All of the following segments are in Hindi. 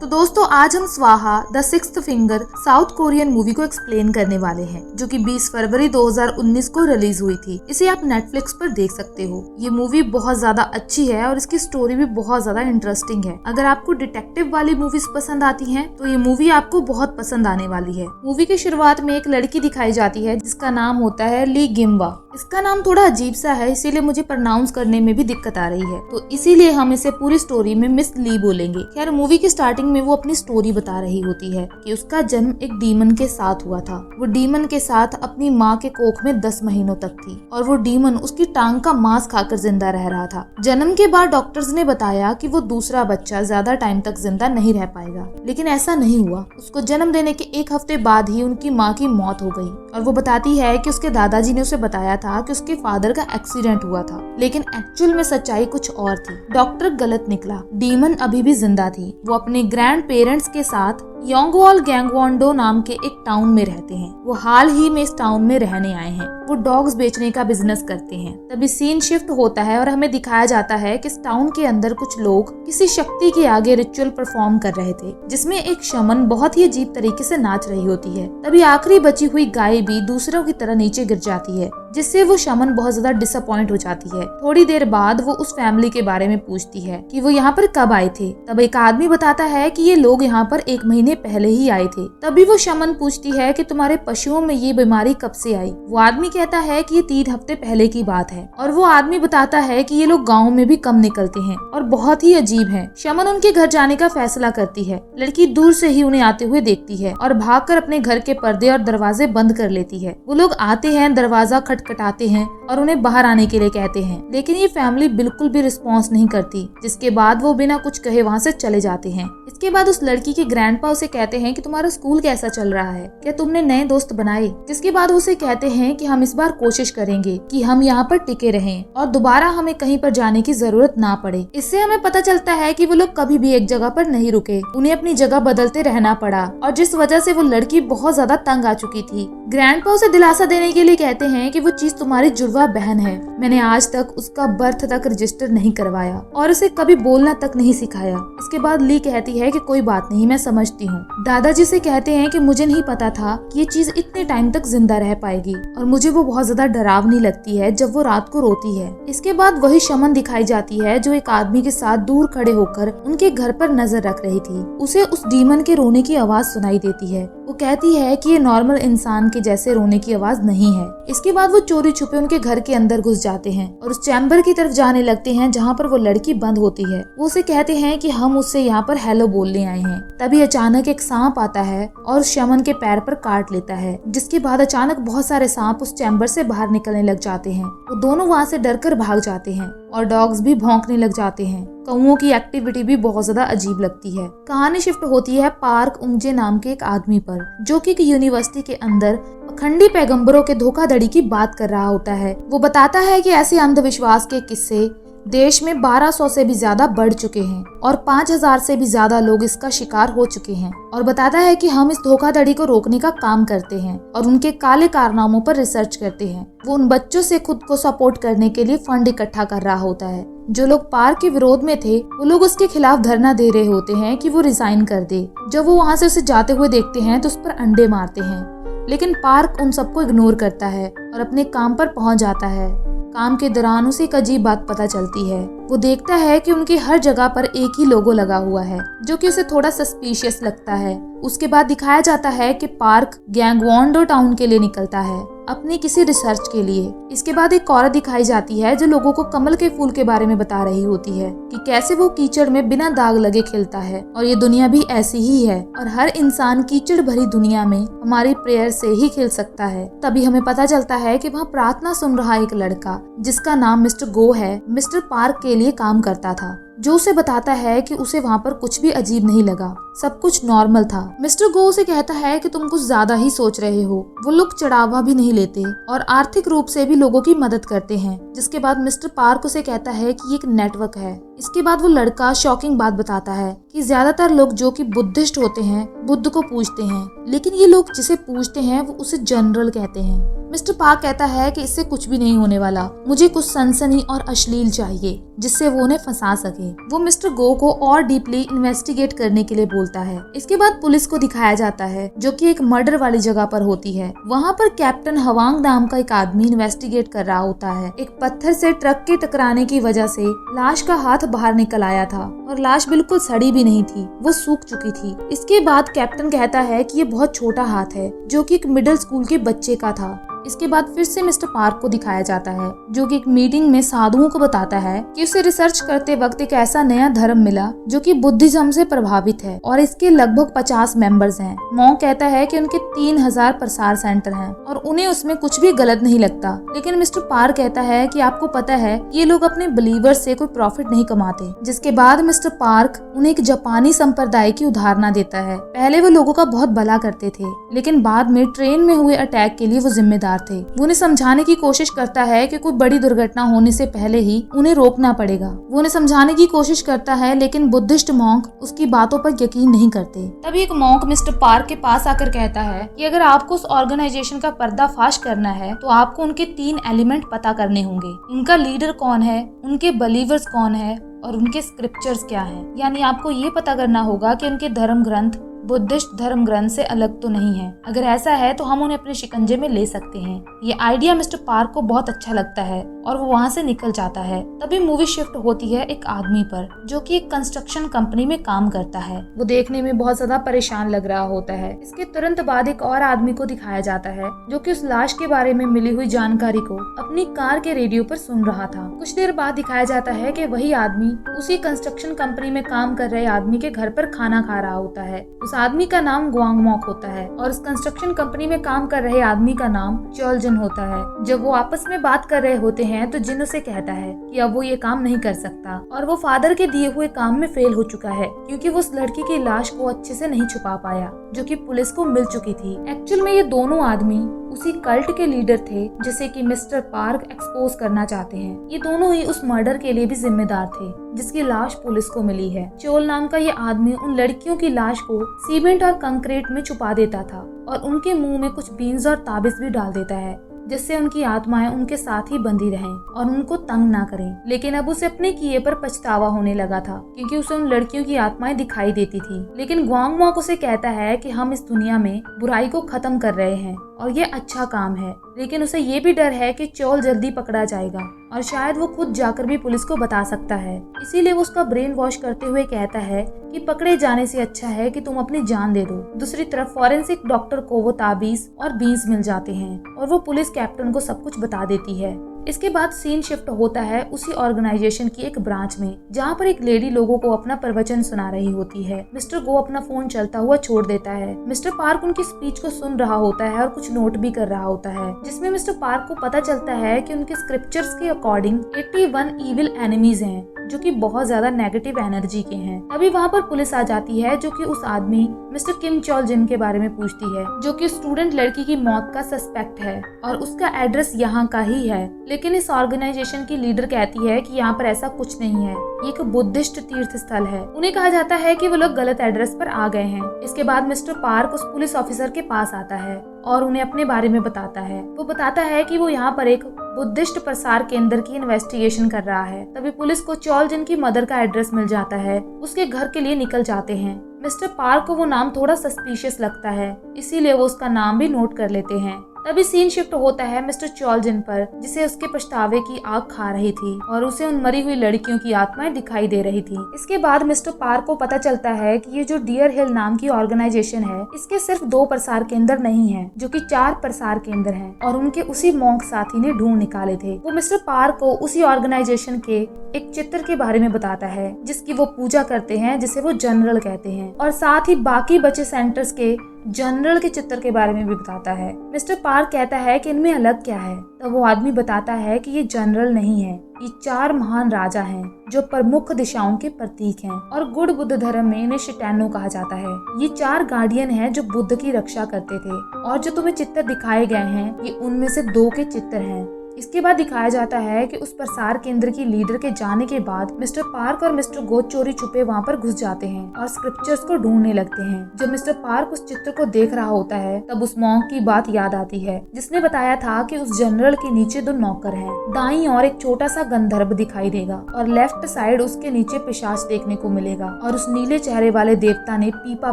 तो दोस्तों आज हम स्वाहा the sixth finger south Korean movie को एक्सप्लेन करने वाले हैं, जो कि 20 फरवरी 2019 को रिलीज हुई थी। इसे आप नेटफ्लिक्स पर देख सकते हो। ये मूवी बहुत ज्यादा अच्छी है और इसकी स्टोरी भी बहुत ज्यादा इंटरेस्टिंग है। अगर आपको डिटेक्टिव वाली मूवीज पसंद आती हैं, तो ये मूवी आपको बहुत पसंद आने वाली है। मूवी की शुरुआत में एक लड़की दिखाई जाती है जिसका नाम होता है ली गिम्बा। इसका नाम थोड़ा अजीब सा है, इसीलिए मुझे प्रोनाउंस करने में भी दिक्कत आ रही है, तो इसीलिए हम इसे पूरी स्टोरी में मिस ली बोलेंगे। खैर मूवी की स्टार्टिंग में वो अपनी स्टोरी बता रही होती है कि उसका जन्म एक डीमन के साथ हुआ था। वो डीमन के साथ अपनी माँ के कोख में 10 महीनों तक थी और वो डीमन उसकी टांग का मांस खाकर जिंदा रह रहा था। जन्म के बाद डॉक्टर्स ने बताया कि वो दूसरा बच्चा ज्यादा टाइम तक जिंदा नहीं रह पाएगा, लेकिन ऐसा नहीं हुआ। उसको जन्म देने के 1 हफ्ते बाद ही उनकी माँ की मौत हो गई। और वो बताती है कि उसके दादाजी ने उसे बताया था कि उसके फादर का एक्सीडेंट हुआ था, लेकिन एक्चुअल में सच्चाई कुछ और थी। डॉक्टर गलत निकला, डीमन अभी भी जिंदा थी। वो अपने ग्रैंड पेरेंट्स के साथ योंगवॉल गैंगवॉन्डो नाम के एक टाउन में रहते हैं। वो हाल ही में इस टाउन में रहने आए हैं। वो डॉग्स बेचने का बिजनेस करते हैं। तभी सीन शिफ्ट होता है और हमें दिखाया जाता है कि इस टाउन के अंदर कुछ लोग किसी शक्ति के आगे रिचुअल परफॉर्म कर रहे थे, जिसमें एक शमन बहुत ही अजीब तरीके से नाच रही होती है। तभी आखिरी बची हुई गाय भी दूसरों की तरह नीचे गिर जाती है, जिससे वो शमन बहुत ज्यादा डिसअपॉइंट हो जाती है। थोड़ी देर बाद वो उस फैमिली के बारे में पूछती है कि वो यहाँ पर कब आए थे। तब एक आदमी बताता है कि ये लोग यहाँ पर 1 महीने पहले ही आए थे। तभी वो शमन पूछती है कि तुम्हारे पशुओं में ये बीमारी कब से आई। वो आदमी कहता है कि ये 3 हफ्ते पहले की बात है। और वो आदमी बताता है कि ये लोग गाँव में भी कम निकलते हैं और बहुत ही अजीब है। शमन उनके घर जाने का फैसला करती है। लड़की दूर से ही उन्हें आते हुए देखती है और भागकर अपने घर के पर्दे और दरवाजे बंद कर लेती है। वो लोग आते हैं, दरवाजा खटखटाते हैं और उन्हें बाहर आने के लिए कहते हैं, लेकिन ये फैमिली बिल्कुल भी रिस्पॉन्स नहीं करती, जिसके बाद वो बिना कुछ कहे वहाँ से चले जाते हैं। इसके बाद उस लड़की के ग्रैंडपा उसे कहते हैं कि तुम्हारा स्कूल कैसा चल रहा है, क्या तुमने नए दोस्त बनाए। जिसके बाद उसे कहते हैं कि हम इस बार कोशिश करेंगे कि हम यहाँ पर टिके रहें और दोबारा हमें कहीं पर जाने की जरूरत ना पड़े। इससे हमें पता चलता है कि वो लोग कभी भी एक जगह पर नहीं रुके, उन्हें अपनी जगह बदलते रहना पड़ा, और जिस वजह से वो लड़की बहुत ज्यादा तंग आ चुकी थी। ग्रैंडपा उसे दिलासा देने के लिए कहते हैं कि वो चीज तुम्हारी जुड़वा बहन है। मैंने आज तक उसका बर्थ तक रजिस्टर नहीं करवाया और उसे कभी बोलना तक नहीं सिखाया। इसके बाद ली कहती है कि कोई बात नहीं, मैं समझती हूँ। दादाजी से कहते हैं कि मुझे नहीं पता था कि ये चीज इतने टाइम तक जिंदा रह पाएगी और मुझे वो बहुत ज्यादा डरावनी लगती है जब वो रात को रोती है। इसके बाद वही शमन दिखाई जाती है जो एक आदमी के साथ दूर खड़े होकर उनके घर पर नजर रख रही थी। उसे उस डीमन के रोने की आवाज सुनाई देती है। वो कहती है कि ये नॉर्मल इंसान के जैसे रोने की आवाज नहीं है। इसके बाद वो चोरी छुपे उनके घर के अंदर घुस जाते हैं और उस चैम्बर की तरफ जाने लगते हैं जहाँ पर वो लड़की बंद होती है। वो उसे कहते हैं कि हम उससे यहाँ पर हेलो बोलने आए हैं। तभी अचानक एक सांप आता है और शमन के पैर पर काट लेता है, जिसके बाद अचानक बहुत सारे सांप उस चैम्बर से बाहर निकलने लग जाते हैं। वो दोनों वहाँ से डरकर भाग जाते हैं और डॉग्स भी भौंकने लग जाते हैं। कौओं की एक्टिविटी भी बहुत ज्यादा अजीब लगती है। कहानी शिफ्ट होती है पार्क उंगजे नाम के एक आदमी पर, जो कि एक यूनिवर्सिटी के अंदर पखंडी पैगंबरों के धोखाधड़ी की बात कर रहा होता है। वो बताता है कि ऐसे अंधविश्वास के किस्से देश में 1200 से भी ज्यादा बढ़ चुके हैं और 5000 से भी ज्यादा लोग इसका शिकार हो चुके हैं, और बताता है कि हम इस धोखाधड़ी को रोकने का काम करते हैं और उनके काले कारनामों पर रिसर्च करते हैं। वो उन बच्चों से खुद को सपोर्ट करने के लिए फंड इकट्ठा कर रहा होता है। जो लोग पार्क के विरोध में थे, वो लोग उसके खिलाफ धरना दे रहे होते हैं कि वो रिजाइन कर दे। जब वो वहाँ से उसे जाते हुए देखते हैं तो उस पर अंडे मारते हैं, लेकिन पार्क उन सबको इग्नोर करता है और अपने काम पर पहुँच जाता है। काम के दौरान उसे एक अजीब बात पता चलती है। वो देखता है कि उनकी हर जगह पर एक ही लोगो लगा हुआ है, जो कि उसे थोड़ा सस्पिशियस लगता है। उसके बाद दिखाया जाता है कि पार्क गैंगवॉन्डो टाउन के लिए निकलता है अपनी किसी रिसर्च के लिए। इसके बाद एक औरत दिखाई जाती है जो लोगों को कमल के फूल के बारे में बता रही होती है कि कैसे वो कीचड़ में बिना दाग लगे खिलता है और ये दुनिया भी ऐसी ही है और हर इंसान कीचड़ भरी दुनिया में हमारी प्रेयर से ही खिल सकता है। तभी हमें पता चलता है कि वहाँ प्रार्थना सुन रहा एक लड़का जिसका नाम मिस्टर गो है, मिस्टर पार्क के लिए काम करता था, जो उसे बताता है कि उसे वहाँ पर कुछ भी अजीब नहीं लगा, सब कुछ नॉर्मल था। मिस्टर गो उसे कहता है कि तुम कुछ ज्यादा ही सोच रहे हो। वो लोग चढ़ावा भी नहीं लेते और आर्थिक रूप से भी लोगों की मदद करते हैं। जिसके बाद मिस्टर पार्क उसे कहता है कि ये एक नेटवर्क है। इसके बाद वो लड़का शॉकिंग बात बताता है कि ज्यादातर लोग जो कि बुद्धिस्ट होते हैं बुद्ध को पूजते हैं, लेकिन ये लोग जिसे पूजते हैं वो उसे जनरल कहते हैं। मिस्टर पार्क कहता है कि इससे कुछ भी नहीं होने वाला, मुझे कुछ सनसनी और अश्लील चाहिए जिससे वो उन्हें फंसा सके। वो मिस्टर गो को और डीपली इन्वेस्टिगेट करने के लिए बोलता है। इसके बाद पुलिस को दिखाया जाता है जो कि एक मर्डर वाली जगह पर होती है। वहाँ पर कैप्टन हवांग नाम का एक आदमी इन्वेस्टिगेट कर रहा होता है। एक पत्थर से ट्रक के टकराने की वजह से लाश का हाथ बाहर निकल आया था और लाश बिल्कुल सड़ी भी नहीं थी, वो सूख चुकी थी। इसके बाद कैप्टन कहता है कि ये बहुत छोटा हाथ है जो कि एक मिडिल स्कूल के बच्चे का था। इसके बाद फिर से मिस्टर पार्क को दिखाया जाता है जो कि एक मीटिंग में साधुओं को बताता है कि उसे रिसर्च करते वक्त एक ऐसा नया धर्म मिला जो कि बुद्धिज्म से प्रभावित है और इसके लगभग 50 मेंबर्स हैं। मॉन्क कहता है कि उनके 3000 प्रसार सेंटर हैं और उन्हें उसमें कुछ भी गलत नहीं लगता। लेकिन मिस्टर पार्क कहता है कि आपको पता है ये लोग अपने बिलीवर्स से कोई प्रॉफिट नहीं कमाते। जिसके बाद मिस्टर पार्क उन्हें एक जापानी संप्रदाय की उदाहरणा देता है। पहले वो लोगों का बहुत भला करते थे लेकिन बाद में ट्रेन में हुए अटैक के लिए वो जिम्मेदार थे। वो उन्हें समझाने की कोशिश करता है कि कोई बड़ी दुर्घटना होने से पहले ही उन्हें रोकना पड़ेगा। वो उन्हें समझाने की कोशिश करता है लेकिन बुद्धिस्ट मॉन्क उसकी बातों पर यकीन नहीं करते। तभी एक मॉन्क मिस्टर पार्क के पास आकर कहता है कि अगर आपको उस ऑर्गेनाइजेशन का पर्दाफाश करना है तो आपको उनके 3 एलिमेंट पता करने होंगे। उनका लीडर कौन है, उनके बिलीवर्स कौन है और उनके स्क्रिप्चर्स क्या हैं। यानी आपको ये पता करना होगा कि उनके धर्म ग्रंथ बुद्धिस्ट धर्म ग्रंथ से अलग तो नहीं है। अगर ऐसा है तो हम उन्हें अपने शिकंजे में ले सकते हैं। ये आइडिया मिस्टर पार्क को बहुत अच्छा लगता है और वो वहाँ से निकल जाता है। तभी मूवी शिफ्ट होती है एक आदमी पर जो कि एक कंस्ट्रक्शन कंपनी में काम करता है। वो देखने में बहुत ज्यादा परेशान लग रहा होता है। इसके तुरंत बाद एक और आदमी को दिखाया जाता है जो कि उस लाश के बारे में मिली हुई जानकारी को अपनी कार के रेडियो पर सुन रहा था। कुछ देर बाद दिखाया जाता है कि वही आदमी उसी कंस्ट्रक्शन कंपनी में काम कर रहे आदमी के घर पर खाना खा रहा होता है। उस आदमी का नाम ग्वांग मॉक होता है और उस कंस्ट्रक्शन कंपनी में काम कर रहे आदमी का नाम चोलजन होता है। जब वो आपस में बात कर रहे होते हैं तो जिन उसे कहता है कि अब वो ये काम नहीं कर सकता और वो फादर के दिए हुए काम में फेल हो चुका है क्योंकि वो उस लड़की की लाश को अच्छे से नहीं छुपा पाया जो कि पुलिस को मिल चुकी थी। एक्चुअल में ये दोनों आदमी उसी कल्ट के लीडर थे जिसे कि मिस्टर पार्क एक्सपोज करना चाहते हैं। ये दोनों ही उस मर्डर के लिए भी जिम्मेदार थे जिसकी लाश पुलिस को मिली है। चोल नाम का ये आदमी उन लड़कियों की लाश को सीमेंट और कंक्रीट में छुपा देता था और उनके मुंह में कुछ बीन्स और ताबिज भी डाल देता है जिससे उनकी आत्माएं उनके साथ ही बंधी रहें और उनको तंग ना करें। लेकिन अब उसे अपने किए पर पछतावा होने लगा था क्योंकि उसे उन लड़कियों की आत्माएं दिखाई देती थी। लेकिन ग्वांग मॉक उसे कहता है कि हम इस दुनिया में बुराई को खत्म कर रहे हैं और ये अच्छा काम है। लेकिन उसे ये भी डर है कि चोल जल्दी पकड़ा जाएगा और शायद वो खुद जाकर भी पुलिस को बता सकता है। इसीलिए वो उसका ब्रेन वॉश करते हुए कहता है कि पकड़े जाने से अच्छा है कि तुम अपनी जान दे दो। दूसरी तरफ फॉरेंसिक डॉक्टर को वो ताबीज और बीन्स मिल जाते हैं और वो पुलिस कैप्टन को सब कुछ बता देती है। इसके बाद सीन शिफ्ट होता है उसी ऑर्गेनाइजेशन की एक ब्रांच में जहाँ पर एक लेडी लोगों को अपना प्रवचन सुना रही होती है। मिस्टर गो अपना फोन चलता हुआ छोड़ देता है। मिस्टर पार्क उनकी स्पीच को सुन रहा होता है और कुछ नोट भी कर रहा होता है जिसमें मिस्टर पार्क को पता चलता है कि उनके स्क्रिप्चर्स के अकॉर्डिंग 81 इविल एनिमीज हैं जो कि बहुत ज्यादा नेगेटिव एनर्जी के हैं। अभी वहाँ पर पुलिस आ जाती है जो कि उस आदमी मिस्टर किम चोल जिन के बारे में पूछती है जो कि स्टूडेंट लड़की की मौत का सस्पेक्ट है और उसका एड्रेस यहाँ का ही है। लेकिन इस ऑर्गेनाइजेशन की लीडर कहती है कि यहाँ पर ऐसा कुछ नहीं है, ये एक बुद्धिस्ट तीर्थ स्थल है। उन्हें कहा जाता है कि वो लोग गलत एड्रेस पर आ गए हैं। इसके बाद मिस्टर पार्क उस पुलिस ऑफिसर के पास आता है और उन्हें अपने बारे में बताता है। वो बताता है कि वो यहाँ पर एक बुद्धिस्ट प्रसार केंद्र की इन्वेस्टिगेशन कर रहा है। तभी पुलिस को चोल जिन की मदर का एड्रेस मिल जाता है। उसके घर के लिए निकल जाते हैं। मिस्टर पार्क को वो नाम थोड़ा सस्पिशियस लगता है, इसीलिए वो उसका नाम भी नोट कर लेते हैं। तभी सीन शिफ्ट होता है मिस्टर चोल जिन पर जिसे उसके पछतावे की आग खा रही थी और उसे उन मरी हुई लड़कियों की आत्माएं दिखाई दे रही थी। इसके बाद मिस्टर पार्क को पता चलता है कि ये जो डियर हिल नाम की ऑर्गेनाइजेशन है इसके सिर्फ 2 प्रसार केंद्र नहीं है जो कि 4 प्रसार केंद्र हैं और उनके उसी मॉन्क साथी ने ढूंढ निकाले थे। वो मिस्टर पार्क को उसी ऑर्गेनाइजेशन के एक चित्र के बारे में बताता है जिसकी वो पूजा करते हैं जिसे वो जनरल कहते हैं और साथ ही बाकी बचे सेंटर्स के जनरल के चित्र के बारे में भी बताता है। मिस्टर पार्क कहता है कि इनमें अलग क्या है, तब वो आदमी बताता है कि ये जनरल नहीं है, ये 4 महान राजा हैं जो प्रमुख दिशाओं के प्रतीक हैं और गुड़ बुद्ध धर्म में इन्हें शिटैनो कहा जाता है। ये 4 गार्डियन हैं जो बुद्ध की रक्षा करते थे और जो तुम्हें चित्र दिखाए गए हैं ये उनमें से 2 के चित्र हैं। इसके बाद दिखाया जाता है कि उस प्रसार केंद्र की लीडर के जाने के बाद मिस्टर पार्क और मिस्टर गो चोरी छुपे वहाँ पर घुस जाते हैं और स्क्रिप्चर्स को ढूंढने लगते हैं। जब मिस्टर पार्क उस चित्र को देख रहा होता है तब उस मॉन्क की बात याद आती है जिसने बताया था कि उस जनरल के नीचे 2 नौकर हैं। दाईं ओर एक छोटा सा गंधर्व दिखाई देगा और लेफ्ट साइड उसके नीचे पिशाच देखने को मिलेगा और उस नीले चेहरे वाले देवता ने पीपा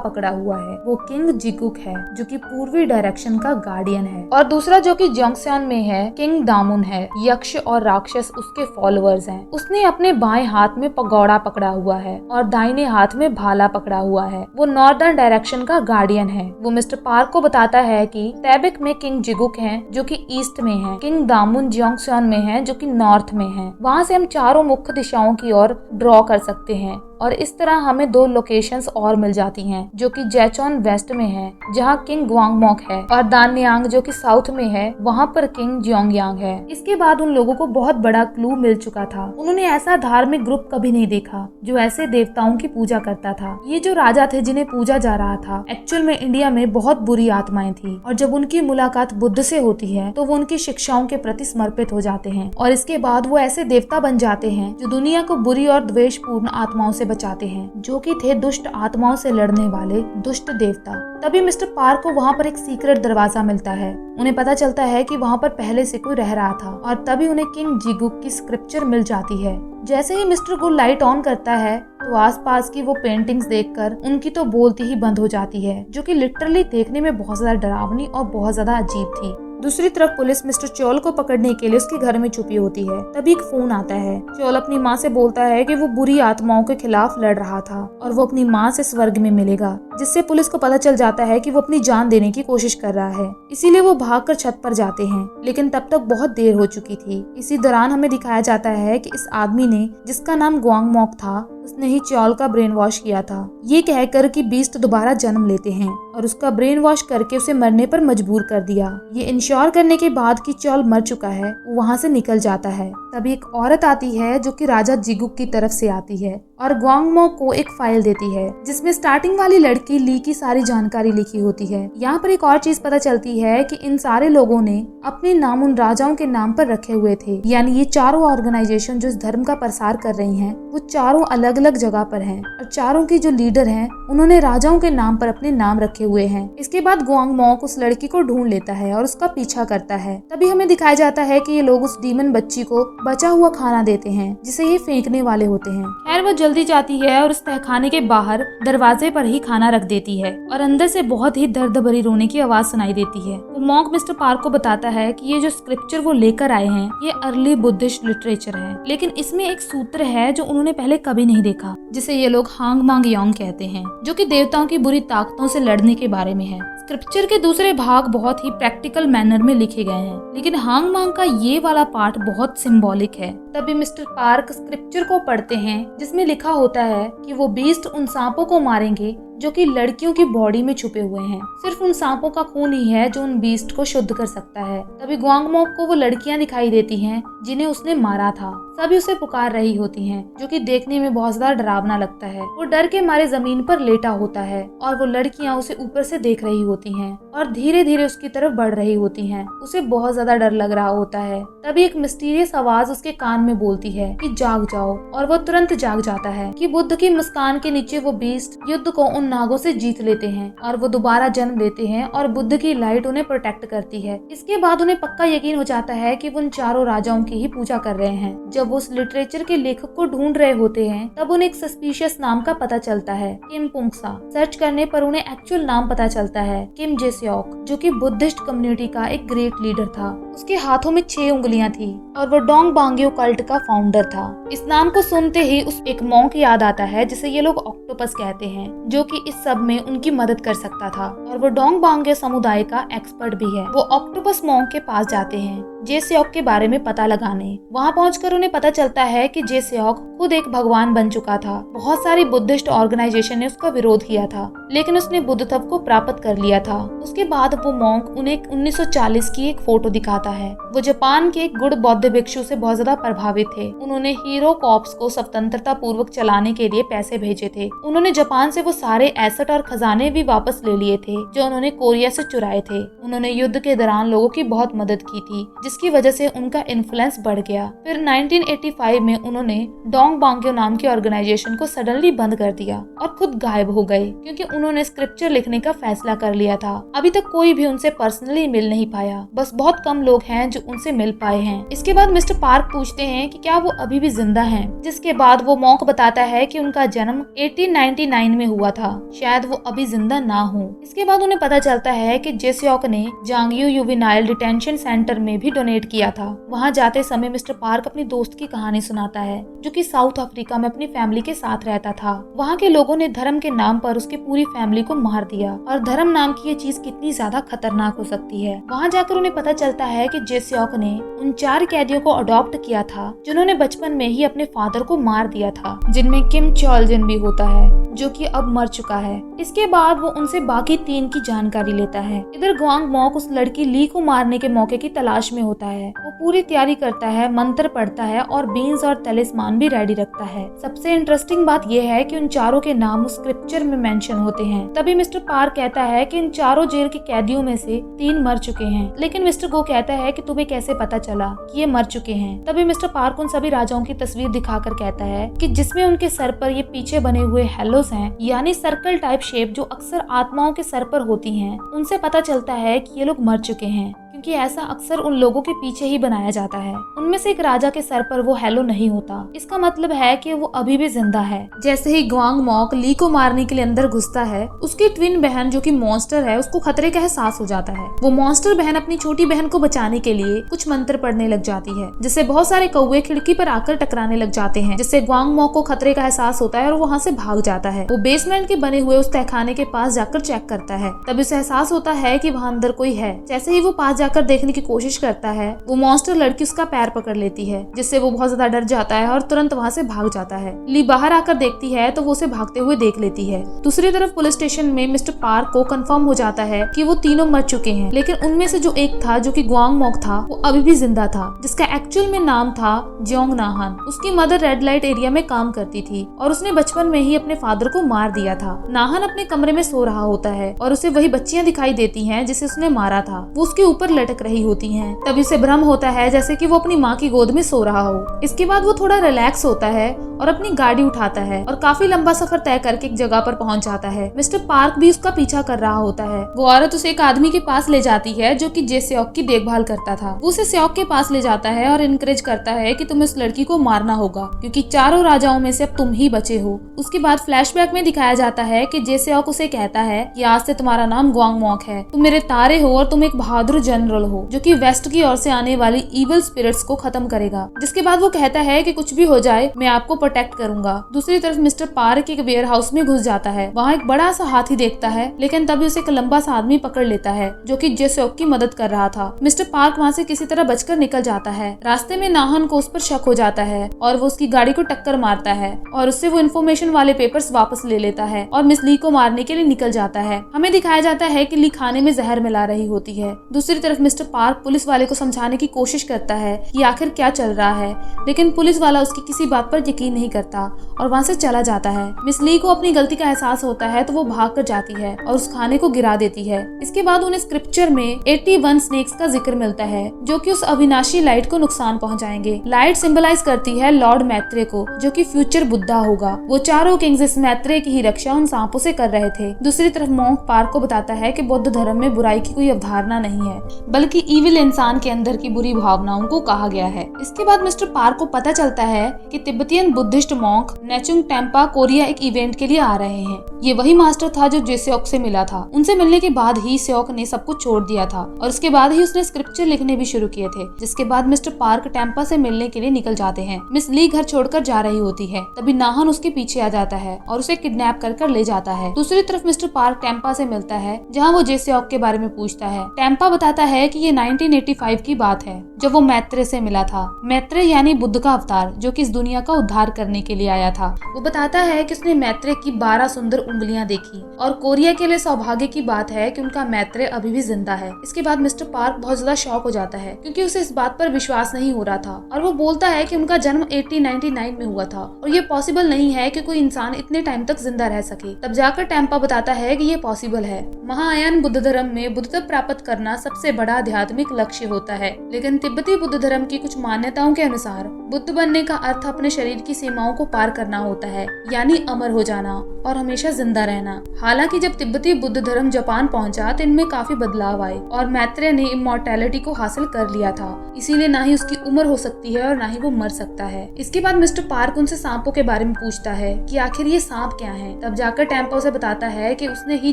पकड़ा हुआ है। वो किंग जिगुक है जो कि पूर्वी डायरेक्शन का गार्डियन है। और दूसरा जो कि जोंगसेन में है किंग दामुन है। यक्ष और राक्षस उसके फॉलोअर्स हैं। उसने अपने बाएं हाथ में पगौड़ा पकड़ा हुआ है और दाहिने हाथ में भाला पकड़ा हुआ है। वो नॉर्दर्न डायरेक्शन का गार्डियन है। वो मिस्टर पार्क को बताता है कि तैबिक में किंग जिगुक है जो कि ईस्ट में है, किंग दामुन जोंगसेन में है जो कि नॉर्थ में है। वहाँ से हम चारों मुख्य दिशाओं की ओर ड्रॉ कर सकते हैं और इस तरह हमें 2 लोकेशंस और मिल जाती हैं जो कि जेचोन वेस्ट में है जहाँ किंग ग्वांगमॉक है और दान्यांग जो कि साउथ में है वहाँ पर किंग जियोंगयांग है। इसके बाद उन लोगों को बहुत बड़ा क्लू मिल चुका था। उन्होंने ऐसा धार्मिक ग्रुप कभी नहीं देखा जो ऐसे देवताओं की पूजा करता था। ये जो राजा थे जिन्हें पूजा जा रहा था एक्चुअल में इंडिया में बहुत बुरी आत्माएं थी और जब उनकी मुलाकात बुद्ध से होती है तो वो उनकी शिक्षाओं के प्रति समर्पित हो जाते हैं और इसके बाद वो ऐसे देवता बन जाते हैं जो दुनिया को बुरी और द्वेषपूर्ण आत्माओं से बचाते हैं जो कि थे दुष्ट आत्माओं से लड़ने वाले दुष्ट देवता। तभी मिस्टर पार्क को वहाँ पर एक सीक्रेट दरवाजा मिलता है। उन्हें पता चलता है कि वहाँ पर पहले से कोई रह रहा था और तभी उन्हें किंग जिगुक की स्क्रिप्चर मिल जाती है। जैसे ही मिस्टर गो लाइट ऑन करता है तो आसपास की वो पेंटिंग्स देखकर उनकी तो बोलती ही बंद हो जाती है जो कि लिटरली देखने में बहुत ज्यादा डरावनी और बहुत ज्यादा अजीब थी। दूसरी तरफ पुलिस मिस्टर चोल को पकड़ने के लिए उसके घर में छुपी होती है। तभी एक फोन आता है। चोल अपनी माँ से बोलता है कि वो बुरी आत्माओं के खिलाफ लड़ रहा था और वो अपनी माँ से स्वर्ग में मिलेगा, जिससे पुलिस को पता चल जाता है कि वो अपनी जान देने की कोशिश कर रहा है। इसीलिए वो भागकर छत पर जाते हैं, लेकिन तब तक बहुत देर हो चुकी थी। इसी दौरान हमें दिखाया जाता है कि इस आदमी ने, जिसका नाम ग्वांगमॉक था, उसने ही चौल का ब्रेन वॉश किया था, ये कहकर कि बीस्ट दोबारा जन्म लेते हैं और उसका ब्रेन वॉश करके उसे मरने पर मजबूर कर दिया। ये इंश्योर करने के बाद कि चौल मर चुका है वो वहाँ से निकल जाता है। तभी एक औरत आती है जो कि राजा जिगुक की तरफ से आती है और ग्वांगमॉक को एक फाइल देती है जिसमें स्टार्टिंग वाली लड़की ली की सारी जानकारी लिखी होती है। यहाँ पर एक और चीज पता चलती है कि इन सारे लोगों ने अपने नाम उन राजाओं के नाम पर रखे हुए थे, यानी ये चारों ऑर्गेनाइजेशन जो इस धर्म का प्रसार कर रही हैं वो चारों अलग अलग जगह पर हैं और चारों की जो लीडर हैं उन्होंने राजाओं के नाम पर अपने नाम रखे हुए हैं। इसके बाद ग्वांगमॉक उस लड़की को ढूंढ लेता है और उसका पीछा करता है। तभी हमें दिखाया जाता है कि ये लोग उस डीमन बच्ची को बचा हुआ खाना देते हैं जिसे ये फेंकने वाले होते हैं। खैर वो जल्दी जाती है और उस तहखाने के बाहर दरवाजे पर ही खाना रख देती है और अंदर से बहुत ही दर्द भरी रोने की आवाज सुनाई देती है। वो मॉन्क मिस्टर पार्क को बताता है कि ये जो स्क्रिप्चर वो लेकर आए हैं ये अर्ली बुद्धिस्ट लिटरेचर है, लेकिन इसमें एक सूत्र है जो उन्होंने पहले कभी नहीं देखा, जिसे ये लोग हांग मांग योंग कहते हैं, जो कि देवताओं की बुरी ताकतों से लड़ने के बारे में है। स्क्रिप्चर के दूसरे भाग बहुत ही प्रैक्टिकल मैनर में लिखे गए हैं, लेकिन हांग मांग का ये वाला पार्ट बहुत सिंबॉलिक है। तभी मिस्टर पार्क स्क्रिप्चर को पढ़ते हैं जिसमें लिखा होता है कि वो बीस्ट उन सांपों को मारेंगे जो कि लड़कियों की बॉडी में छुपे हुए हैं। सिर्फ उन सांपों का खून ही है जो उन बीस्ट को शुद्ध कर सकता है। तभी ग्वांगमॉक को वो लड़कियां दिखाई देती हैं जिन्हें उसने मारा था। सभी उसे पुकार रही होती हैं, जो कि देखने में बहुत ज्यादा डरावना लगता है। वो डर के मारे जमीन पर लेटा होता है और वो लड़कियां उसे ऊपर से देख रही होती हैं और धीरे धीरे उसकी तरफ बढ़ रही होती हैं। उसे बहुत ज्यादा डर लग रहा होता है। तभी एक मिस्टीरियस आवाज उसके कान में बोलती है कि जाग जाओ, और वो तुरंत जाग जाता है कि बुद्ध की मुस्कान के नीचे वो बीस्ट युद्ध को उन नागों से जीत लेते हैं और वो दोबारा जन्म लेते हैं और बुद्ध की लाइट उन्हें प्रोटेक्ट करती है। इसके बाद उन्हें पक्का यकीन हो जाता है कि वो उन चारों राजाओं की ही पूजा कर रहे हैं। जब वो उस लिटरेचर के लेखक को ढूंढ रहे होते हैं तब उन्हें एक सस्पिशियस नाम का पता चलता है, किम पुंगसा। सर्च करने पर उन्हें एक्चुअल नाम पता चलता है, किम जेसेओक, जो कि बुद्धिस्ट कम्युनिटी का एक ग्रेट लीडर था। उसके हाथों में 6 उंगलियां थी और वो डोंग बांग्यो कल्ट का फाउंडर था। इस नाम को सुनते ही उस एक मॉन्क याद आता है जिसे ये लोग ऑक्टोपस कहते हैं, जो कि इस सब में उनकी मदद कर सकता था और वो डोंग बांग्यो समुदाय का एक्सपर्ट भी है। वो ऑक्टोपस मॉन्क के पास जाते हैं जेसेओक के बारे में पता लगाने। वहाँ पहुंचकर उन्हें पता चलता है कि जेसेओक खुद एक भगवान बन चुका था। बहुत सारी बुद्धिस्ट ऑर्गेनाइजेशन ने उसका विरोध किया था, लेकिन उसने बुद्धत्व को प्राप्त कर लिया था। उसके बाद वो मॉन्क उन्हें 1940 की एक फोटो दिखाता है। वो जापान के एक गुड़ बौद्ध भिक्षु से बहुत ज्यादा प्रभावित थे। उन्होंने हीरो कॉर्प्स को स्वतंत्रता पूर्वक चलाने के लिए पैसे भेजे थे। उन्होंने जापान से वो सारे एसेट और खजाने भी वापस ले लिए थे जो उन्होंने कोरिया से चुराए थे। उन्होंने युद्ध के दौरान लोगों की बहुत मदद की थी, जिससे जिसकी वजह से उनका इन्फ्लुएंस बढ़ गया। फिर 1985 में उन्होंने डोंग बांग्यो नाम की ऑर्गेनाइजेशन को सडनली बंद कर दिया और खुद गायब हो गए, क्योंकि उन्होंने स्क्रिप्चर लिखने का फैसला कर लिया था। अभी तक कोई भी उनसे पर्सनली मिल नहीं पाया, बस बहुत कम लोग हैं जो उनसे मिल पाए हैं। इसके बाद मिस्टर पार्क पूछते हैं कि क्या वो अभी भी जिंदा हैं, जिसके बाद वो मॉन्क बताता है कि उनका जन्म 1899 में हुआ था, शायद वो अभी जिंदा ना हो। इसके बाद उन्हें पता चलता है कि जेसियोक ने जांगयू युवेनाइल डिटेंशन सेंटर में भी डोनेट किया था। वहाँ जाते समय मिस्टर पार्क अपनी दोस्त की कहानी सुनाता है, जो कि साउथ अफ्रीका में अपनी फैमिली के साथ रहता था। वहाँ के लोगों ने धर्म के नाम पर उसकी पूरी फैमिली को मार दिया, और धर्म नाम की ये चीज कितनी ज्यादा खतरनाक हो सकती है। वहाँ जाकर उन्हें पता चलता है कि जेसियोक ने उन 4 कैदियों को अडॉप्ट किया था जिन्होंने बचपन में ही अपने फादर को मार दिया था, जिनमें किम चोलजिन भी होता है, जो कि अब मर चुका है। इसके बाद वो उनसे बाकी 3 की जानकारी लेता है। इधर ग्वांग मॉक उस लड़की ली को मारने के मौके की तलाश में होता है। वो पूरी तैयारी करता है, मंत्र पढ़ता है और बीन्स और तलिस्मान भी रेडी रखता है। सबसे इंटरेस्टिंग बात यह है कि उन 4 के नाम उस स्क्रिप्चर में मेंशन होते हैं। तभी मिस्टर पार्क कहता है कि इन 4 जेल के कैदियों में से 3 मर चुके हैं, लेकिन मिस्टर गो कहता है कि तुम्हें कैसे पता चला कि ये मर चुके हैं। तभी मिस्टर पार्क उन सभी राजाओं की तस्वीर दिखाकर कहता है कि जिसमें उनके सर पर ये पीछे बने हुए हेलोस हैं, यानी सर्कल टाइप शेप जो अक्सर आत्माओं के सर पर होती हैं, उनसे पता चलता है कि ये लोग मर चुके हैं, क्योंकि ऐसा अक्सर उन लोगों के पीछे ही बनाया जाता है। उनमें से एक राजा के सर पर वो हेलो नहीं होता। इसका मतलब है कि वो अभी भी जिंदा है। जैसे ही ग्वांग मॉक ली को मारने के लिए अंदर घुसता है, उसकी ट्विन बहन जो कि मॉन्स्टर है, उसको खतरे का एहसास हो जाता है। वो मॉन्स्टर बहन अपनी छोटी बहन को बचाने के लिए कुछ मंत्र पढ़ने लग जाती है, जिससे बहुत सारे कौवे खिड़की पर आकर टकराने लग जाते हैं, जिससे ग्वांग मॉक को खतरे का एहसास होता है और वहाँ से भाग जाता है। वो बेसमेंट के बने हुए उस तहखाने के पास जाकर चेक करता है। तब उसे एहसास होता है कि वहाँ अंदर कोई है। जैसे ही वो पास जाकर देखने की कोशिश करता है, वो मॉन्स्टर लड़की उसका पैर पकड़ लेती है, जिससे वो बहुत ज्यादा डर जाता है और तुरंत वहाँ से भाग जाता है। ली बाहर आकर देखती है तो वो उसे भागते हुए देख लेती है। दूसरी तरफ पुलिस स्टेशन में मिस्टर पार्क को कंफर्म हो जाता है कि वो तीनों मर चुके हैं, लेकिन उनमें से जो एक था जो कि ग्वांग मॉक था, वो अभी भी जिंदा था, जिसका एक्चुअल में नाम था जोंग नाहन। उसकी मदर रेड लाइट एरिया में काम करती थी और उसने बचपन में ही अपने फादर को मार दिया था। नाहन अपने कमरे में सो रहा होता है और उसे वही बच्चियां दिखाई देती हैं जिसे उसने मारा था। वो उसके ऊपर लटक रही होती हैं। तभी उसे भ्रम होता है जैसे कि वो अपनी माँ की गोद में सो रहा हो। इसके बाद वो थोड़ा रिलैक्स होता है और अपनी गाड़ी उठाता है और काफी लंबा सफर तय करके एक जगह पर पहुंच जाता है। मिस्टर पार्क भी उसका पीछा कर रहा होता है। वो औरत उसे एक आदमी के पास ले जाती है जो कि जेसियोक की देखभाल करता था। वो उसे स्योक के पास ले जाता है और इनकरेज करता है कि तुम्हें उस लड़की को मारना होगा, क्योंकि 4 राजाओं में से अब तुम ही बचे हो। उसके बाद फ्लैशबैक में दिखाया जाता है कि जेसियोक उसे कहता है कि आज से तुम्हारा नाम ग्वांग मॉक है, तुम मेरे तारे हो और तुम एक बहादुर जनरल हो जो कि वेस्ट की ओर से आने वाली इविल स्पिरिट्स को खत्म करेगा। जिसके बाद वो कहता है कि कुछ भी हो जाए मैं आपको प्रोटेक्ट करूंगा। दूसरी तरफ मिस्टर पार्क एक वेयर हाउस में घुस जाता है। वहाँ एक बड़ा सा हाथी देखता है, लेकिन तभी उसे एक लंबा सा आदमी पकड़ लेता है जो कि जेसियोक की मदद कर रहा था। मिस्टर पार्क वहाँ से किसी तरह बचकर निकल जाता है। रास्ते में नाहन को उस पर शक हो जाता है और वो उसकी गाड़ी को टक्कर मारता है और उससे वो इन्फॉर्मेशन वाले पेपर्स वापस ले लेता है और मिस ली को मारने के लिए निकल जाता है। हमें दिखाया जाता है कि ली खाने में जहर मिला रही होती है। दूसरी तरफ मिस्टर पार्क पुलिस वाले को समझाने की कोशिश करता है कि आखिर क्या चल रहा है, लेकिन पुलिस वाला उसकी किसी बात पर यकीन नहीं करता और वहाँ से चला जाता है। मिस ली को अपनी गलती का एहसास होता है तो वो भाग कर जाती है और उस खाने को गिरा देती है। इसके बाद उन्हें स्क्रिप्चर में 81 स्नेक्स का जिक्र मिलता है जो कि उस अविनाशी लाइट को नुकसान पहुंचाएंगे। लाइट सिंबलाइज करती है लॉर्ड मैत्रे को, जो कि फ्यूचर बुद्धा होगा। वो 4 किंग्स इस मैत्रे की ही रक्षा उन सांपों से कर रहे थे। दूसरी तरफ मॉन्क पार्क को बताता है कि बौद्ध धर्म में बुराई की कोई अवधारणा नहीं है, बल्कि इविल इंसान के अंदर की बुरी भावनाओं को कहा गया है। इसके बाद मिस्टर पार्क को पता चलता है कि तिब्बतियन बुद्धिस्ट मॉन्क नेचुंग टेम्पा कोरिया एक इवेंट के लिए आ रहे हैं। ये वही मास्टर था जो जेसियोक से मिला था। उनसे मिलने के बाद ही स्योक ने सब कुछ छोड़ दिया था और उसके बाद ही उसने स्क्रिप्चर लिखने भी शुरू किए थे। जिसके बाद मिस्टर पार्क टेम्पा से मिलने के लिए निकल जाते हैं। मिस ली घर छोड़कर जा रही होती है, तभी नाहन उसके पीछे आ जाता है और उसे किडनैप कर ले जाता है। दूसरी तरफ मिस्टर पार्क टेम्पा से मिलता है, जहाँ वो जेसियोक के बारे में पूछता है। टेम्पा बताता है कि ये 1985 की बात है जब वो मैत्रे से मिला था। मैत्रे यानी बुद्ध का अवतार जो कि इस दुनिया का उद्धार करने के लिए आया था। वो बताता है कि उसने मैत्रे की 12 सुंदर उंगलियां देखी और कोरिया के लिए सौभाग्य की बात है कि उनका मैत्रे अभी भी जिंदा है। इसके बाद मिस्टर पार्क बहुत ज्यादा शॉक हो जाता है क्योंकि उसे इस बात पर विश्वास नहीं हो रहा था और वो बोलता है कि उनका जन्म 1899 में हुआ था और ये पॉसिबल नहीं है कि कोई इंसान इतने टाइम तक जिंदा रह सके। तब जाकर टेम्पा बताता है कि ये पॉसिबल है। महायान बुद्ध धर्म में बुद्धत्व प्राप्त करना सबसे बड़ा बड़ा आध्यात्मिक लक्ष्य होता है। लेकिन तिब्बती बुद्ध धर्म की कुछ मान्यताओं के अनुसार बुद्ध बनने का अर्थ अपने शरीर की सीमाओं को पार करना होता है, यानी अमर हो जाना और हमेशा जिंदा रहना। हालांकि जब तिब्बती बुद्ध धर्म जापान पहुंचा तो इनमें काफी बदलाव आए और मैत्रेय ने इमॉर्टैलिटी को हासिल कर लिया था, इसीलिए ना ही उसकी उम्र हो सकती है और ना ही वो मर सकता है। इसके बाद मिस्टर पार्क उनसे सांपों के बारे में पूछता है कि आखिर ये सांप क्या हैं। तब जाकर टेम्पो उसे बताता है कि उसने ही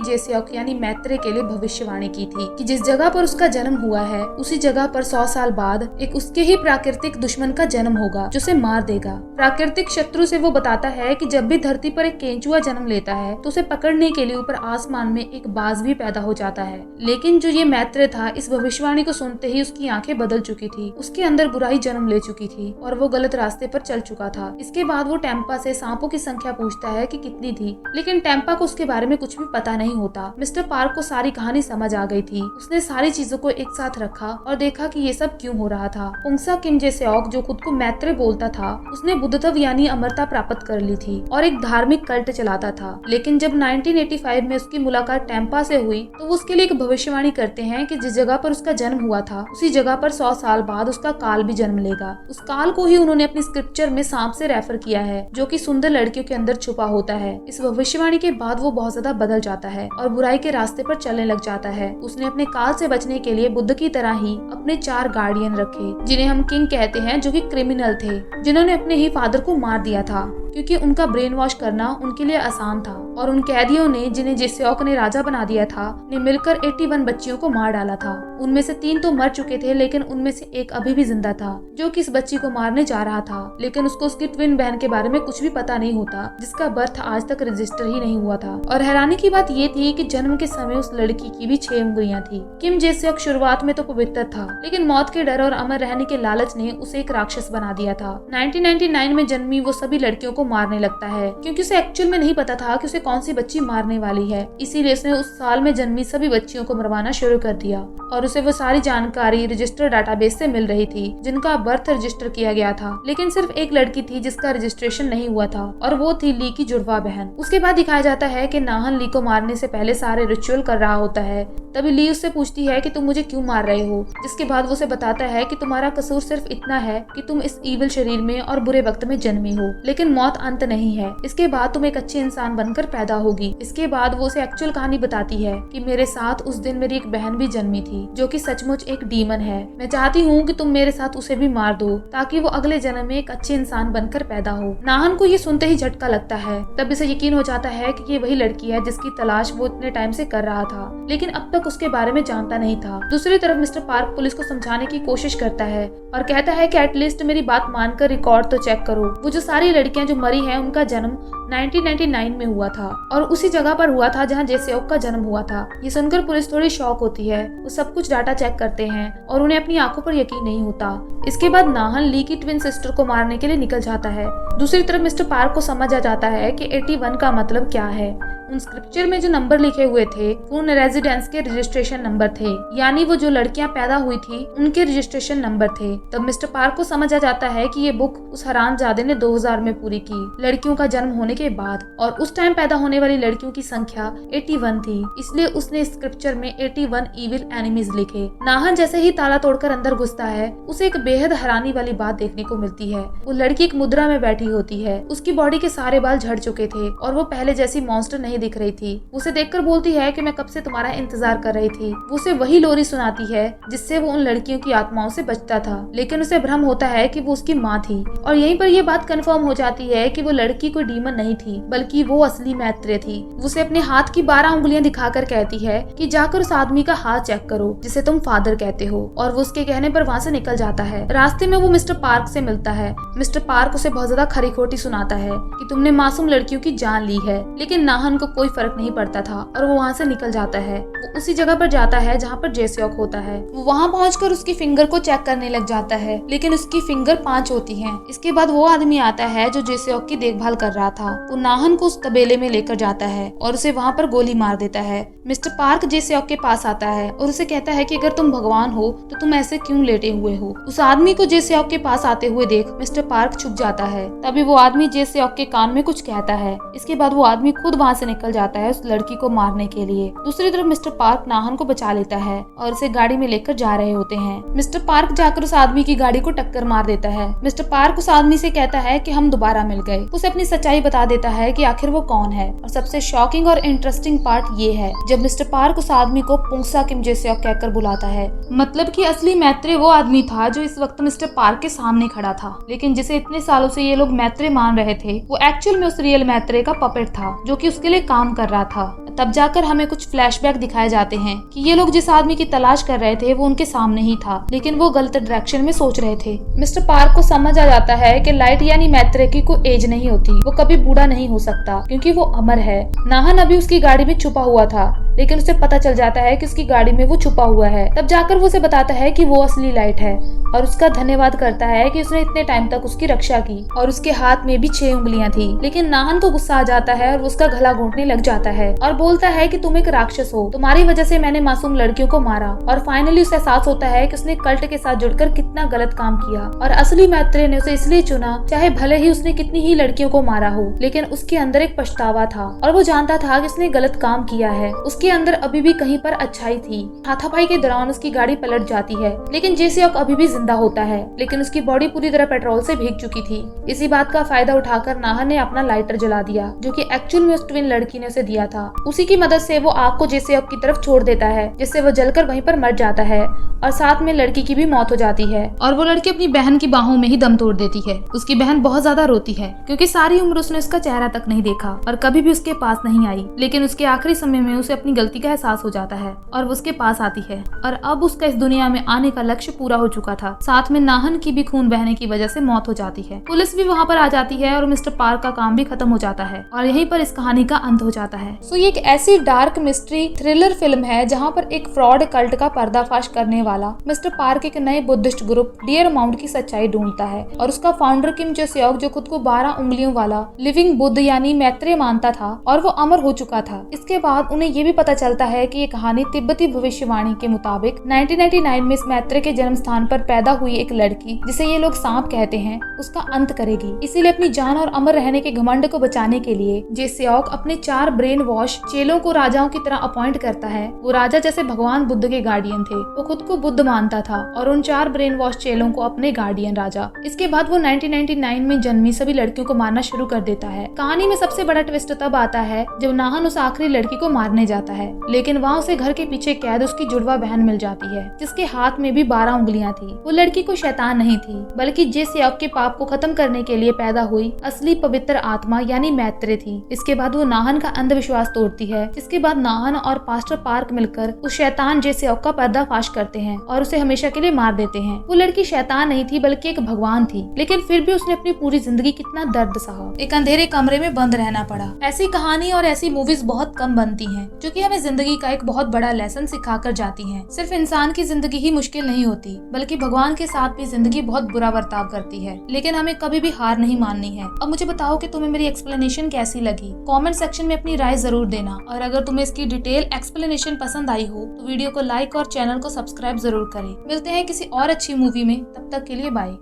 जेसेओक यानी मैत्रेय के लिए भविष्यवाणी की थी कि जिस जगह पर उसका जन्म हुआ है उसी जगह पर 100 साल बाद एक उसके ही प्राकृतिक दुश्मन का जन्म होगा जो उसे मार देगा। प्राकृतिक शत्रु से वो बताता है कि जब भी धरती पर एक केंचुआ जन्म लेता है तो उसे पकड़ने के लिए ऊपर आसमान में एक बाज भी पैदा हो जाता है। लेकिन जो ये मैत्रेय था, इस भविष्यवाणी को सुनते ही उसकी आंखें बदल चुकी थी, उसके अंदर बुराई जन्म ले चुकी थी और वो गलत रास्ते पर चल चुका था। इसके बाद वो टेम्पा से सांपों की संख्या पूछता है कि कितनी थी, लेकिन टेम्पा को उसके बारे में कुछ भी पता नहीं होता। मिस्टर पार्क को सारी कहानी समझ आ गई थी। उसने सारी चीजों को एक साथ रखा और देखा कि ये सब क्यों हो रहा था। पुंगसा किम जेसेओक, जो खुद को मैत्रेय बोलता था, उसने बुद्धत्व यानी अमरता प्राप्त कर ली थी और एक धार्मिक कल्ट चलाता था। लेकिन जब 1985 में उसकी मुलाकात टेम्पा से हुई तो वो उसके लिए एक भविष्यवाणी करते हैं कि जिस जगह पर उसका जन्म हुआ था उसी जगह पर 100 साल बाद उसका काल भी जन्म लेगा। उस काल को ही उन्होंने अपनी स्क्रिप्चर में सांप से रेफर किया है, जो कि सुंदर लड़कियों के अंदर छुपा होता है। इस भविष्यवाणी के बाद वो बहुत ज्यादा बदल जाता है और बुराई के रास्ते पर चलने लग जाता है। उसने अपने काल से बचने के लिए बुद्ध की तरह ही अपने 4 गार्डियन रखे, जिन्हें हम किंग कहते हैं, जो कि क्रिमिनल थे, जिन्होंने अपने ही फादर को मार दिया था क्योंकि उनका ब्रेन वॉश करना उनके लिए आसान था। और उन कैदियों ने, जिन्हें जेसेओक ने राजा बना दिया था, ने मिलकर 81 बच्चियों को मार डाला था। उनमें से 3 तो मर चुके थे, लेकिन उनमें से एक अभी भी जिंदा था, जो कि इस बच्ची को मारने जा रहा था। लेकिन उसको उसकी ट्विन बहन के बारे में कुछ भी पता नहीं होता, जिसका बर्थ आज तक रजिस्टर ही नहीं हुआ था। और हैरानी की बात ये थी कि जन्म के समय उस लड़की की भी 6 उंगलियां थी। किम जेसेओक शुरुआत में तो पवित्र था, लेकिन मौत के डर और अमर रहने के लालच ने उसे एक राक्षस बना दिया था। 1999 में जन्मी वो सभी लड़कियों को मारने लगता है, क्योंकि उसे एक्चुअल में नहीं पता था कि उसे कौन सी बच्ची मारने वाली है। इसीलिए उसने उस साल में जन्मी सभी बच्चियों को मरवाना शुरू कर दिया और उसे वो सारी जानकारी रजिस्टर डाटाबेस से मिल रही थी जिनका बर्थ रजिस्टर किया गया था। लेकिन सिर्फ एक लड़की थी जिसका रजिस्ट्रेशन नहीं हुआ था, और वो थी ली की जुड़वा बहन। उसके बाद दिखाया जाता है कि नाहन ली को मारने से पहले सारे रिचुअल कर रहा होता है। तभी ली उससे पूछती है कि तुम मुझे क्यों मार रहे हो, जिसके बाद वो उसे बताता है कि तुम्हारा कसूर सिर्फ इतना है कि तुम इस ईविल शरीर में और बुरे वक्त में जन्मी हो, लेकिन मौत अंत नहीं है। इसके बाद तुम एक अच्छे इंसान बनकर पैदा होगी। इसके बाद वो उसे एक्चुअल कहानी बताती है कि मेरे साथ उस दिन मेरी एक बहन भी जन्मी थी, जो कि सचमुच एक डीमन है। मैं चाहती हूँ कि तुम मेरे साथ उसे भी मार दो, ताकि वो अगले जन्म में एक अच्छे इंसान बनकर पैदा हो। नाहन को ये सुनते ही झटका लगता है। तब इसे यकीन हो जाता है कि ये वही लड़की है जिसकी तलाश वो इतने टाइम से कर रहा था, लेकिन अब तक उसके बारे में जानता नहीं था। दूसरी तरफ मिस्टर पार्क पुलिस को समझाने की कोशिश करता है और कहता है कि एटलीस्ट मेरी बात मानकर रिकॉर्ड तो चेक करो। वो जो सारी लड़कियां जो मरी हैं, उनका जन्म 1999 में हुआ था और उसी जगह पर हुआ था जहां जेसेओक का जन्म हुआ था। ये सुनकर पुलिस थोड़ी शॉक होती है। वो सब कुछ डाटा चेक करते हैं और उन्हें अपनी आंखों पर यकीन नहीं होता। इसके बाद नाहन ली की ट्विन सिस्टर को मारने के लिए निकल जाता है। दूसरी तरफ मिस्टर पार्क को समझ आ जाता है कि 81 का मतलब क्या है। उन स्क्रिप्चर में जो नंबर लिखे हुए थे वो उन रेजिडेंस के रजिस्ट्रेशन नंबर थे, यानी वो जो लड़कियां पैदा हुई थी उनके रजिस्ट्रेशन नंबर थे। तब मिस्टर पार्क को समझ आ जाता है कि ये बुक उस हरामजादे ने 2000 में पूरी की, लड़कियों का जन्म होने के बाद, और उस टाइम पैदा होने वाली लड़कियों की संख्या 81 थी। इसलिए उसने स्क्रिप्चर में 81 इविल एनिमीज लिखे। नाहन जैसे ही ताला तोड़कर अंदर घुसता है, उसे एक बेहद हैरानी वाली बात देखने को मिलती है। वो लड़की एक मुद्रा में बैठी होती है। उसकी बॉडी के सारे बाल झड़ चुके थे और वो पहले जैसी मॉन्स्टर नहीं दिख रही थी। उसे देखकर बोलती है कि मैं कब से तुम्हारा इंतजार कर रही थी। वो उसे वही लोरी सुनाती है जिससे वो उन लड़कियों की आत्माओं से बचता था, लेकिन उसे भ्रम होता है कि वो उसकी माँ थी। और यहीं पर यह बात कंफर्म हो जाती है कि वो लड़की कोई डीमन नहीं थी, बल्कि वो असली मैत्रेय थी। वो उसे अपने हाथ की 12 उंगलियां दिखाकर कहती है कि जाकर उस आदमी का हाथ चेक करो जिसे तुम फादर कहते हो, और वो उसके कहने पर वहाँ से निकल जाता है। रास्ते में वो मिस्टर पार्क से मिलता है। मिस्टर पार्क उसे बहुत ज्यादा खरी खोटी सुनाता है कि तुमने मासूम लड़कियों की जान ली है, लेकिन नाहन को कोई फर्क नहीं पड़ता था और वो वहाँ से निकल जाता है। वो उसी जगह पर जाता है जहाँ पर जेसेओक होता है। वो वहाँ पहुंचकर उसकी फिंगर को चेक करने लग जाता है, लेकिन उसकी फिंगर 5 होती हैं। इसके बाद वो आदमी आता है जो जेसेओक की देखभाल कर रहा था। वो नाहन को उस तबेले में लेकर जाता है और उसे वहाँ पर गोली मार देता है। मिस्टर पार्क जेसेओक के पास आता है और उसे कहता है कि अगर तुम भगवान हो तो तुम ऐसे क्यों लेटे हुए हो। उस आदमी को जेसेओक के पास आते हुए देख मिस्टर पार्क छुप जाता है। तभी वो आदमी जेसेओक के कान में कुछ कहता है। इसके बाद वो आदमी खुद वहाँ से निकल जाता है उस लड़की को मारने के लिए। दूसरी तरफ मिस्टर पार्क नाहन को बचा लेता है और उसे गाड़ी में लेकर जा रहे होते हैं। मिस्टर पार्क जाकर उस आदमी की गाड़ी को टक्कर मार देता है। मिस्टर पार्क उस आदमी से कहता है कि हम दोबारा मिल गए। उसे अपनी सच्चाई बता देता है कि आखिर वो कौन है। और सबसे शॉकिंग और इंटरेस्टिंग पार्ट ये है जब मिस्टर पार्क उस आदमी को पुंगसा किम जेसेओक कहकर बुलाता है। मतलब कि असली मैत्रेय वो आदमी था जो इस वक्त मिस्टर पार्क के सामने खड़ा था, लेकिन जिसे इतने सालों से ये लोग मैत्रेय मान रहे थे वो एक्चुअल में उस रियल मैत्रेय का पपेट था जो कि उसके लिए काम कर रहा था। तब जाकर हमें कुछ फ्लैशबैक दिखाए जाते हैं कि ये लोग जिस आदमी की तलाश कर रहे थे वो उनके सामने ही था, लेकिन वो गलत डायरेक्शन में सोच रहे थे। मिस्टर पार्क को समझ आ जाता है कि लाइट यानी मैत्रेय की कोई एज नहीं होती, वो कभी बूढ़ा नहीं हो सकता क्योंकि वो अमर है। नाहन अभी उसकी गाड़ी में छुपा हुआ था, लेकिन उसे पता चल जाता है कि उसकी गाड़ी में वो छुपा हुआ है। तब जाकर वो उसे बताता है कि वो असली लाइट है और उसका धन्यवाद करता है कि उसने इतने टाइम तक उसकी रक्षा की। और उसके हाथ में भी 6 उंगलियां थी। लेकिन नाहन को गुस्सा आ जाता है और उसका गला घोंटने लग जाता है और बोलता है कि तुम एक राक्षस हो, तुम्हारी वजह से मैंने मासूम लड़कियों को मारा। और फाइनली उसे एहसास होता है कि उसने कल्ट के साथ जुड़कर कितना गलत काम किया और असली मैत्रेय ने उसे इसलिए चुना, चाहे भले ही उसने कितनी ही लड़कियों को मारा हो, लेकिन उसके अंदर एक पछतावा था और वो जानता था कि उसने गलत काम किया है। उसके अंदर अभी भी कहीं पर अच्छाई थी। हाथापाई के दौरान उसकी गाड़ी पलट जाती है, लेकिन जेसेओक अभी भी जिंदा होता है, लेकिन उसकी बॉडी पूरी तरह पेट्रोल से भीग चुकी थी। इसी बात का फायदा उठाकर नाहन ने अपना लाइटर जला दिया जो कि एक्चुअल में उस ट्विन लड़की ने उसे दिया था। उसी की मदद से वो आग को जेसेओक की तरफ छोड़ देता है, जिससे वो जलकर वहीं पर मर जाता है और साथ में लड़की की भी मौत हो जाती है और वो लड़की अपनी बहन की बाहों में ही दम तोड़ देती है। उसकी बहन बहुत ज्यादा रोती है क्योंकि सारी उम्र उसने उसका चेहरा तक नहीं देखा और कभी भी उसके पास नहीं आई, लेकिन उसके आखिरी समय में उसे अपनी गलती का एहसास हो जाता है और वो उसके पास आती है और अब उसका इस दुनिया में आने का लक्ष्य पूरा हो चुका था। साथ में नाहन की भी खून बहने की वजह से मौत हो जाती है। पुलिस भी वहाँ पर आ जाती है और मिस्टर पार्क का काम भी खत्म हो जाता है और यहीं पर इस कहानी का अंत हो जाता है। सो ये एक ऐसी डार्क मिस्ट्री थ्रिलर फिल्म है जहाँ पर एक फ्रॉड कल्ट का पर्दाफाश करने वाला मिस्टर पार्क एक नए बुद्धिस्ट ग्रुप डियर माउंट की सच्चाई ढूंढता है और उसका फाउंडर किम जेसेओक जो खुद को 12 उंगलियों वाला लिविंग बुद्ध यानी मैत्रेय मानता था और वो अमर हो चुका था। इसके बाद उन्हें ये भी पता चलता है कि ये कहानी तिब्बती भविष्यवाणी के मुताबिक 1999 में इस मैत्रेय के जन्म स्थान पर पैदा हुई एक लड़की जिसे ये लोग सांप कहते हैं उसका अंत करेगी। इसीलिए अपनी जान और अमर रहने के घमंड को बचाने के लिए जेसेओक अपने 4 ब्रेन वॉश चेलों को राजाओं की तरह अपॉइंट करता है। वो राजा जैसे भगवान बुद्ध के गार्डियन थे। वो खुद को बुद्ध मानता था और उन 4 ब्रेन वॉश चेलों को अपने गार्डियन राजा। इसके बाद वो 1999 में जन्मी सभी लड़कियों को मारना शुरू कर देता है। कहानी में सबसे बड़ा ट्विस्ट तब आता है जब नाहन उस आखिरी लड़की को मारने जाता है, लेकिन वहाँ उसे घर के पीछे कैद उसकी जुड़वा बहन मिल जाती है जिसके हाथ में भी 12 उंगलियां थी। वो लड़की को शैतान नहीं थी बल्कि जेसेओक के पाप को खत्म करने के लिए पैदा हुई असली पवित्र आत्मा यानी मैत्रेय थी। इसके बाद वो नाहन का अंधविश्वास तोड़ती है, जिसके बाद नाहन और पास्टर पार्क मिलकर उस शैतान जेसेओक का पर्दाफाश करते हैं और उसे हमेशा के लिए मार देते हैं। वो लड़की शैतान नहीं थी बल्कि एक भगवान थी, लेकिन फिर भी उसने अपनी पूरी जिंदगी कितना दर्द सहा। एक अंधेरे कमरे में बंद रहना पड़ा। ऐसी कहानी और ऐसी मूवीज बहुत कम बनती हैं जो कि हमें जिंदगी का एक बहुत बड़ा लेसन सिखा कर जाती हैं। सिर्फ इंसान की जिंदगी ही मुश्किल नहीं होती बल्कि भगवान के साथ भी जिंदगी बहुत बुरा बर्ताव करती है, लेकिन हमें कभी भी हार नहीं माननी है। अब मुझे बताओ कि तुम्हें मेरी एक्सप्लेनेशन कैसी लगी। कमेंट सेक्शन में अपनी राय जरूर देना और अगर तुम्हें इसकी डिटेल एक्सप्लेनेशन पसंद आई हो तो वीडियो को लाइक और चैनल को सब्सक्राइब जरूर करें। मिलते हैं किसी और अच्छी मूवी में, तब तक के लिए बाय।